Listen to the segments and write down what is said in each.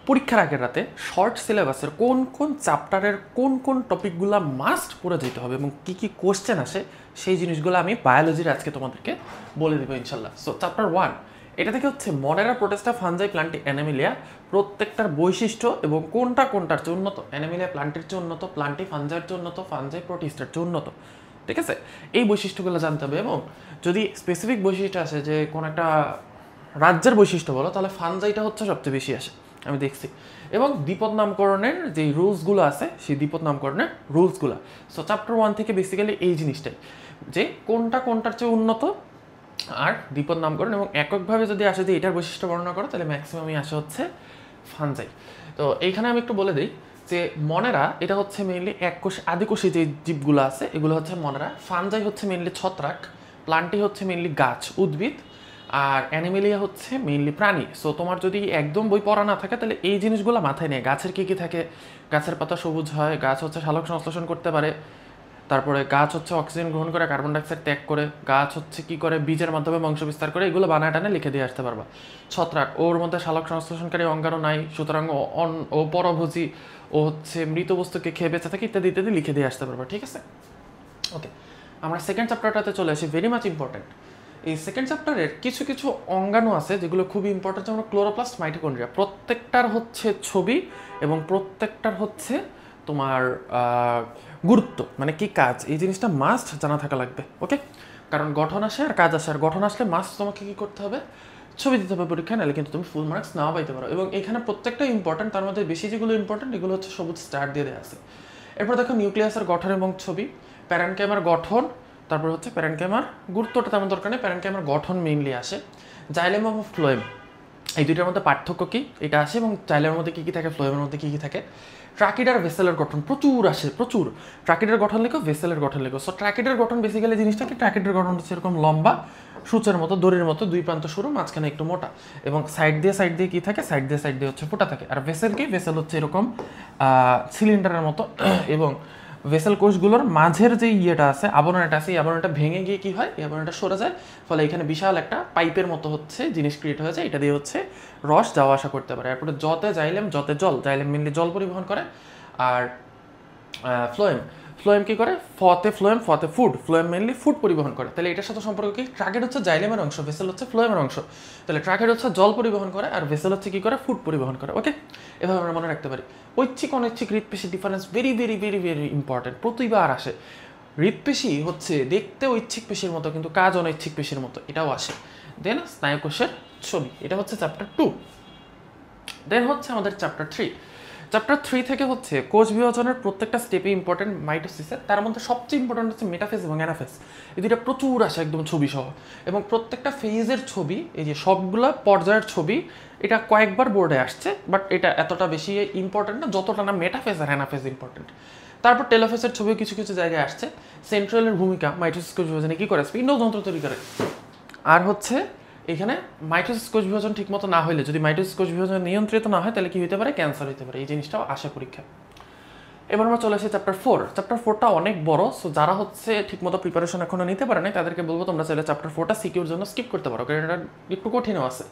পরীক্ষার আগের রাতে শর্ট সিলেবাসের কোন কোন চ্যাপ্টারের কোন কোন টপিকগুলো মাস্ট পড়ে যেতে হবে এবং কী কী কোশ্চেন আসে সেই জিনিসগুলো আমি বায়োলজির আজকে তোমাদেরকে বলে দেবো ইনশাল্লাহ। সো চ্যাপ্টার 1 এটা থেকে হচ্ছে মনেরা, প্রোটেস্টা, ফানজাই, প্লান্টি, অ্যানিমিলিয়া প্রত্যেকটার বৈশিষ্ট্য এবং কোনটার চেয়ে উন্নত, অ্যানিমিলিয়া প্লান্টির চেয়ে উন্নত, প্লান্টি ফানজাইয়ের চেয়ে উন্নত, ফানজাই প্রোটিস্টার চেয়ে উন্নত। ঠিক আছে, এই বৈশিষ্ট্যগুলো জানতে হবে এবং যদি স্পেসিফিক বৈশিষ্ট্য আসে যে কোন একটা রাজ্যের বৈশিষ্ট্য বলো তাহলে ফানজাইটা হচ্ছে সবচেয়ে বেশি আসে, আমি দেখছি। এবং দ্বিপদ নামকরণের যে রুলসগুলো আছে সেই দ্বিপদ নামকরণের রুলসগুলো। সো চ্যাপ্টার 1 থেকে বেসিক্যালি এই জিনিসটাই যে কোনটার চেয়ে উন্নত আর দ্বিপদ নামকরণ, এবং এককভাবে যদি আসে যে এটার বৈশিষ্ট্য বর্ণনা করো তাহলে ম্যাক্সিমামই আসে হচ্ছে ফানজাই। তো এইখানে আমি একটু বলে দিই যে মনেরা এটা হচ্ছে মেইনলি এককোষী আদিকোষী যে জীবগুলো আছে এগুলো হচ্ছে মনেরা, ফানজাই হচ্ছে মেইনলি ছত্রাক, প্লান্টি হচ্ছে মেইনলি গাছ উদ্ভিদ, আর অ্যানিমেলিয়া হচ্ছে মেইনলি প্রাণী। সো তোমার যদি একদম বই পড়া না থাকে তাহলে এই জিনিসগুলো মাথায় নেই। গাছের কী কী থাকে, গাছের পাতা সবুজ হয়, গাছ হচ্ছে শালক সংশ্লেষণ করতে পারে, তারপরে গাছ হচ্ছে অক্সিজেন গ্রহণ করে কার্বন ডাইঅক্সাইড ত্যাগ করে, গাছ হচ্ছে কি করে বীজের মাধ্যমে বংশ বিস্তার করে, এগুলো বানায় টানে লিখে দিয়ে আসতে পারবা। ছত্রাক ওর মধ্যে শালক সংশ্লেষণকারী অঙ্গাণু নাই, সুতরাং ও পরভোজী, ও হচ্ছে মৃত বস্তুকে খেয়ে বেঁচে থাকে, ইত্যাদি ইত্যাদি লিখে দিয়ে আসতে পারবা। ঠিক আছে, ওকে। আমরা সেকেন্ড চ্যাপ্টারটাতে চলে আসি, ভেরি মাচ ইম্পর্টেন্ট। এই সেকেন্ড চ্যাপ্টারের কিছু কিছু অঙ্গাণু আছে যেগুলো খুবই ইম্পর্টেন্ট, যেমন ক্লোরোপ্লাস্ট, মাইটোকন্ড্রিয়া, প্রত্যেকটার হচ্ছে ছবি এবং প্রত্যেকটার হচ্ছে তোমার গুরুত্ব, মানে কি কাজ, এই জিনিসটা মাস্ট জানা থাকা লাগবে। ওকে, কারণ গঠন আসে আর কাজ আসে, আর গঠন আসলে মাস্ট তোমাকে কি করতে হবে, ছবি দিতে হবে পরীক্ষা, নাহলে কিন্তু তুমি ফুল মার্কস নাও পাইতে পারো। এবং এখানে প্রত্যেকটা ইম্পর্টেন্ট, তার মধ্যে বেশি যেগুলো ইম্পর্টেন্ট এগুলো হচ্ছে সবুজ স্টার দিয়ে দেওয়া আছে। এরপর দেখো নিউক্লিয়াসের গঠন এবং ছবি, প্যারেনকাইমার গঠন, তারপর হচ্ছে প্যারেনকাইমার গুরুত্বটা তেমন দরকার নেই, প্যারেনকাইমার গঠন মেইনলি আসে। জাইলেম এবং ফ্লোয়েম এই দুইটার মধ্যে পার্থক্য কি এটা আসে, এবং জাইলেমের মধ্যে কী কী থাকে, ফ্লোয়েমের মধ্যে কী কী থাকে। ট্রাকিডার ভেসেলের গঠন প্রচুর আসে, প্রচুর। ট্রাকিডার গঠন লেখো, ভেসেলের গঠন লেখো। সো ট্রাকিডার গঠন বেসিক্যালি জিনিসটা কি, ট্রাকিডার গঠন হচ্ছে এরকম লম্বা সূচের মতো, দড়ির মতো, দুই প্রান্ত সরু, মাঝখানে একটু মোটা, এবং সাইড দিয়ে কি থাকে, সাইড দিয়ে হচ্ছে ফোটা থাকে। আর ভেসেল কি, ভেসেল হচ্ছে এরকম সিলিন্ডারের মতো, এবং ভেসেল কোষগুলোর মাঝের যে ইয়েটা আছে, আবরণটা আছে, এই আবরণটা ভেঙে গিয়ে কি হয়, এই আবরণটা সরে যায়, ফলে এখানে বিশাল একটা পাইপের মতো হচ্ছে জিনিস ক্রিয়েট হয়ে যায়, এটা দিয়ে হচ্ছে রস যাওয়া আসা করতে পারে। এরপরে জতে জাইলেম, জতে জল, জাইলেম মেনলি জল পরিবহন করে। আর ফ্লোয়েম কি করে, ফতে ফুড, ফ্লোয়েম মেনলি ফুড পরিবহন করে। তাহলে এটার সাথে সম্পর্ক কি, ট্রাকেট হচ্ছে জাইলেমের অংশ, ভেসেল হচ্ছে ফ্লোয়েমের অংশ। তাহলে ট্রাকেট হচ্ছে জল পরিবহন করে আর ভেসেল হচ্ছে কি করে, ফুড পরিবহন করে। ওকে, এভাবে আমরা মনে রাখতে পারি। ঐচ্ছিক অনৈচ্ছিক হৃৎপেশির difference very very very very important, প্রতিবার আসে। হৃৎপেশি হচ্ছে দেখতে ঐচ্ছিক পেশির মতো কিন্তু কাজ অনৈচ্ছিক পেশির মতো, এটাও আসে। দেন স্নায়ুকোষের ছবি, এটা হচ্ছে চ্যাপ্টার 2। দেন হচ্ছে আমাদের চ্যাপ্টার 3। চ্যাপ্টার 3 থেকে হচ্ছে কোষ বিভাজনের প্রত্যেকটা স্টেপে ইম্পর্টেন্ট মাইটোসিসের, তার মধ্যে সবচেয়ে ইম্পর্টেন্ট হচ্ছে মেটাফেজ এবং অ্যানাফেজ। এই দুইটা প্রচুর আসে একদম ছবি সহ, এবং প্রত্যেকটা ফেজের ছবি, এই যে সবগুলা পর্যায়ের ছবি, এটা কয়েকবার বোর্ডে আসছে, বাট এটা এতটা বেশি ইম্পর্টেন্ট না যতটা না মেটাফেজ আর অ্যানাফেজ ইম্পর্টেন্ট। তারপর টেলোফেসের ছবিও কিছু কিছু জায়গায় আসছে। সেন্ট্রালের ভূমিকা মাইটোসিস কোষ বিভাজনে কী করে, স্পিন্ডযন্ত্র তৈরি করে। আর হচ্ছে এখানে মাইটোসিস কোষ বিভাজন ঠিকমতো না হলে, যদি মাইটোসিস কোষ বিভাজন নিয়ন্ত্রিত না হয় তাহলে কি হতে পারে, ক্যান্সার হতে পারে। এই জিনিসটাও আসে পরীক্ষায়। এবার আমরা চলে আসি চ্যাপ্টার 4। চ্যাপ্টার 4টা অনেক বড়, সো যারা হচ্ছে ঠিকমতো প্রিপারেশন এখনো নিতে পারে না তাদেরকে বলবো তোমরা চাইলে চ্যাপ্টার 4টা সিকিউর জন্য স্কিপ করতে পারো, কারণ এটা একটু কঠিনও আছে।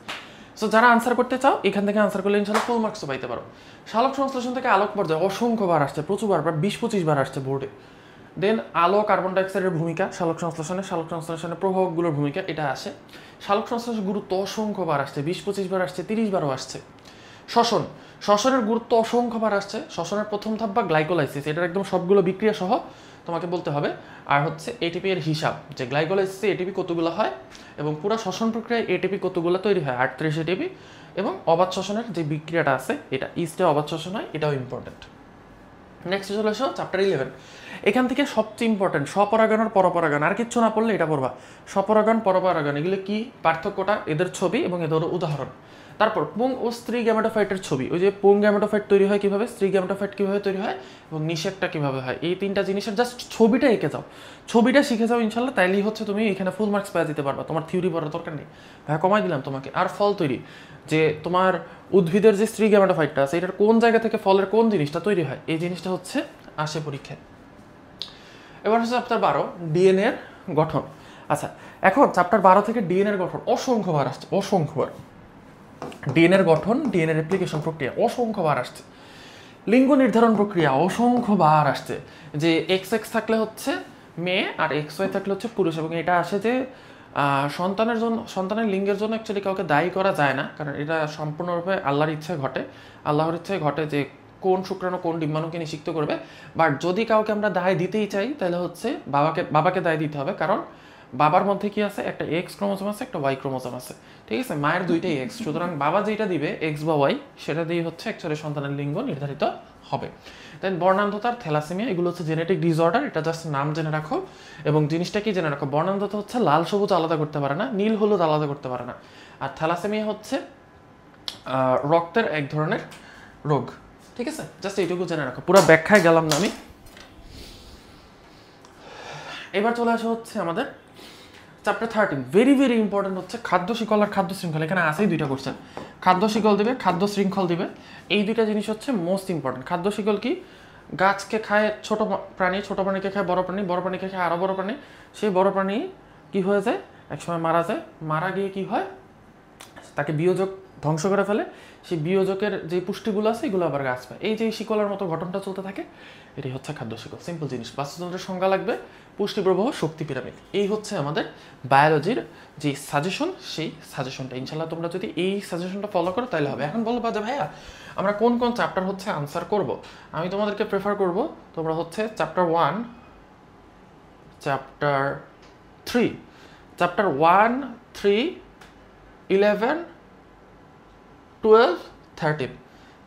সো যারা আনসার করতে চাও এখান থেকে আনসার করলে ইনশাল্লাহ ফুল মার্কসও পাইতে পারো। শালক সংশ্লেষণ থেকে আলোক পর্যায়ে অসংখ্যবার আসছে, প্রচুরবার, প্রায় 20-25 বার আসছে বোর্ডে। দেন আলো, কার্বন ডাইঅক্সাইডের ভূমিকা শালক সংশ্লেষণের প্রভাবগুলোর ভূমিকা, এটা আসে। শালক সংশ্লেষণের গুরুত্ব অসংখ্যবার আসছে, 20-25 বার আসছে, 30 বারও আসছে। শ্বসনের গুরুত্ব অসংখ্যবার আসছে। শ্বসনের প্রথম ধাপ বা গ্লাইকোলাইসিস, এটার একদম সবগুলো বিক্রিয়া সহ তোমাকে বলতে হবে। আর হচ্ছে এটিপি এর হিসাব, যে গ্লাইকোলাইসিসে এটিপি কতগুলো হয় এবং পুরো শ্বসন প্রক্রিয়ায় এটিপি কতগুলো তৈরি হয়, 38 এটিপি। এবং অবাধ শ্বসনের যে বিক্রিয়াটা আছে, এটা ইস্টে অবাধ শ্বসন হয়, এটাও ইম্পর্টেন্ট। নেক্সট চলে আসো চ্যাপ্টার 11। এখান থেকে সবচেয়ে ইম্পর্টেন্ট স্বপরাগণ আর পরপরাগণ, আর কিচ্ছু না পড়লে এটা পড়বা। স্বপরাগণ, পরপরাগণ, এগুলো কি পার্থক্যটা, এদের ছবি এবং এদের উদাহরণ। তারপর পুং ও স্ত্রী গ্যামেটোফাইটের ছবি, ওই যে পুং গ্যামেটোফাইট তৈরি হয় কীভাবে, স্ত্রী গ্যামেটোফাইট কীভাবে তৈরি হয়, এবং নিষেকটা কীভাবে হয়, এই তিনটা জিনিসের জাস্ট ছবিটা এঁকে যাও, ছবিটা শিখে যাও ইনশাল্লাহ, তাইলেই হচ্ছে তুমি এখানে ফুল মার্কস পেয়ে যেতে পারবা, তোমার থিওরি পড়ার দরকার নেই। ভাই কমাই দিলাম তোমাকে। আর ফল তৈরি, যে তোমার উদ্ভিদের যে স্ত্রী গ্যামেটোফাইটটা আছে এটার কোন জায়গা থেকে ফলের কোন জিনিসটা তৈরি হয়, এই জিনিসটা হচ্ছে আসে পরীক্ষায়। এবার হচ্ছে চ্যাপ্টার 12, ডিএনএ এর গঠন। আচ্ছা, এখন চ্যাপ্টার 12 থেকে ডিএনএ এর গঠন অসংখ্যবার আসছে, অসংখ্যবার। ডিএনএর গঠন, ডিএনএ রেপ্লিকেশন প্রক্রিয়া অসংখ্যবার আসছে। লিঙ্গ নির্ধারণ প্রক্রিয়া অসংখ্যবার আসছে, যে এক্স এক্স থাকলে হচ্ছে মেয়ে আর এক্স ওয়াই থাকলে হচ্ছে পুরুষ। এবং এটা আসে যে সন্তানের জন্য, সন্তানের লিঙ্গের জন্য অ্যাকচুয়ালি কাউকে দায়ী করা যায় না, কারণ এটা সম্পূর্ণরূপে আল্লাহর ইচ্ছায় ঘটে। আল্লাহর ইচ্ছায় ঘটে যে কোন শুক্রাণু কোন ডিম্বাণুকে নিষিক্ত করবে। বাট যদি কাউকে আমরা দায় দিতেই চাই তাহলে হচ্ছে বাবাকে দায় দিতে হবে, কারণ বাবার মধ্যে কি আছে, একটা এক্স ক্রোমোজোম আছে, একটা ওয়াই ক্রোমোজোম আছে, ঠিক আছে? মায়ের দুইটাই এক্স, সুতরাং বাবা যেটা দিবে এক্স বা ওয়াই, সেটা দিয়ে হচ্ছে অ্যাকচুয়ালি সন্তানের লিঙ্গ নির্ধারিত হবে। দেন বর্ণান্ধতার থ্যালাসেমিয়া, এগুলো হচ্ছে জেনেটিক ডিসঅর্ডার, এটা জাস্ট নাম জেনে রাখো। এবং জিনিসটা কি জেনে রাখো, বর্ণান্ধতা হচ্ছে লাল সবুজ আলাদা করতে পারে না, নীল হলুদ আলাদা করতে পারে না। আর থ্যালাসেমিয়া হচ্ছে রক্তের এক ধরনের রোগ, ঠিক আছে? জাস্ট এইটুকু জেনে রাখো, পুরো ব্যাখ্যায় গেলাম না আমি। এবার চলে আসা হচ্ছে আমাদের চ্যাপ্টার 13, ভেরি ভেরি ইম্পর্টেন্ট হচ্ছে খাদ্য শিকল আর খাদ্য শৃঙ্খল। এখানে আসেই দুইটা কোশ্চেন, খাদ্য শিকল দিবে, খাদ্য শৃঙ্খল দিবে। এই দুইটা জিনিস হচ্ছে মোস্ট ইম্পর্টেন্ট। খাদ্য শিকল কি, গাছকে খায় ছোট প্রাণী, ছোট প্রাণীকে খায় বড় প্রাণী, বড় প্রাণীকে খায় আরও বড় প্রাণী। সেই বড় প্রাণী কি হয়ে যায়, একসময় মারা যায়, মারা গিয়ে কি হয়, তাকে বিয়োজক ধ্বংস করে ফেলে। সেই বিয়োজকের যে পুষ্টিগুলো আছে এগুলো আবার গাছ পায়। এই যে শিকলের মতো ঘটনাটা চলতে থাকে, এটাই হচ্ছে খাদ্য শিকল। সিম্পল জিনিস, বাস্তুতন্ত্রের সংজ্ঞা লাগবে, পুষ্টি প্রবাহ, শক্তি পিরামিড। এই হচ্ছে আমাদের বায়োলজির যে সাজেশন, সেই সাজেশনটা ইনশাল্লাহ তোমরা যদি এই সাজেশনটা ফলো করো তাহলে হবে। এখন বলবো যে ভাইয়া আমরা কোন কোন চ্যাপ্টার হচ্ছে আনসার করব, আমি তোমাদেরকে প্রেফার করব তোমরা হচ্ছে চ্যাপ্টার 1, চ্যাপ্টার 3, চ্যাপ্টার 1, 3, 11, 12, 13,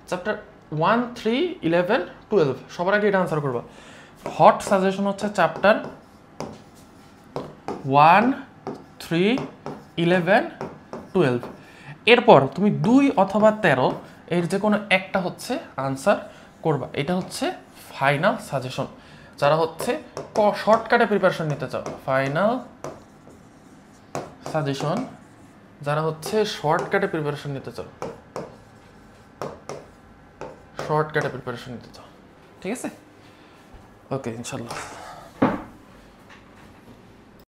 চ্যাপ্টার 1, 3, 11, 12 সবার আগে এটা আনসার করবা। হট সাজেশন হচ্ছে চ্যাপ্টার 1, 3, 11, 12। এরপর তুমি 2 অথবা 13 এর যে কোনো একটা হচ্ছে আনসার করবা। এটা হচ্ছে ফাইনাল সাজেশন। যারা হচ্ছে শর্টকাটে প্রিপারেশন নিতে চাও, ফাইনাল সাজেশন যারা হচ্ছে শর্টকাটে প্রিপারেশন নিতে চাও, শর্টকাটে প্রিপারেশন নিতে চাও, ঠিক আছে? ওকে, ইনশাল্লাহ।